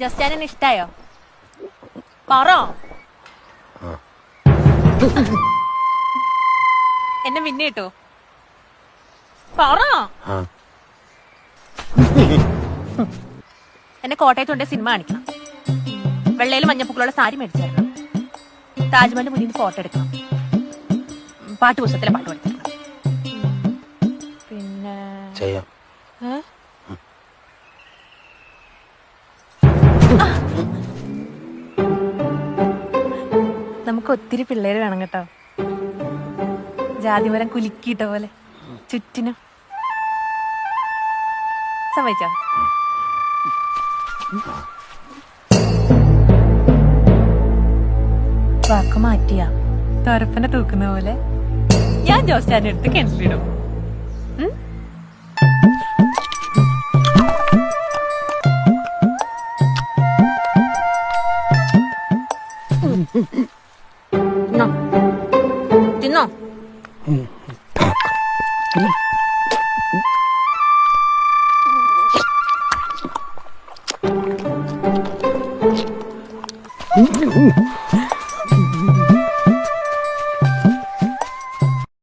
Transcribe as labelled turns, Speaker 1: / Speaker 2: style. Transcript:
Speaker 1: ജസ്റ്റാനെ ഇഷ്ടായോ? പറ. എന്നെ പിന്നെ കിട്ടോ? പറ. എന്നെ കോട്ടയത്ത് കൊണ്ടേ സിനിമ കാണിക്കണം. വെള്ളയിൽ മഞ്ഞപ്പൂക്കളുള്ള സാരി മേടിച്ചായിരുന്നു. താജ്മഹലിന്റെ മുന്നിൽ ഫോട്ടോ എടുക്കണം. പാട്ട് പുസ്തകത്തിലെ പാട്ട് പഠിക്കണം. പിന്നെ നമുക്ക് ഒത്തിരി പിള്ളേര് വേണം കേട്ടോ. ജാതിമരം കുലുക്കിയിട്ട പോലെ ചുറ്റിനും. സമ്മതിച്ചോ? വാക്ക് മാറ്റിയാ തൊരപ്പനെ തൂക്കുന്ന പോലെ ഞാൻ ജോസ്റ്റാനെ എടുത്ത് കിണറ്റിലിടും. തിന്നോ?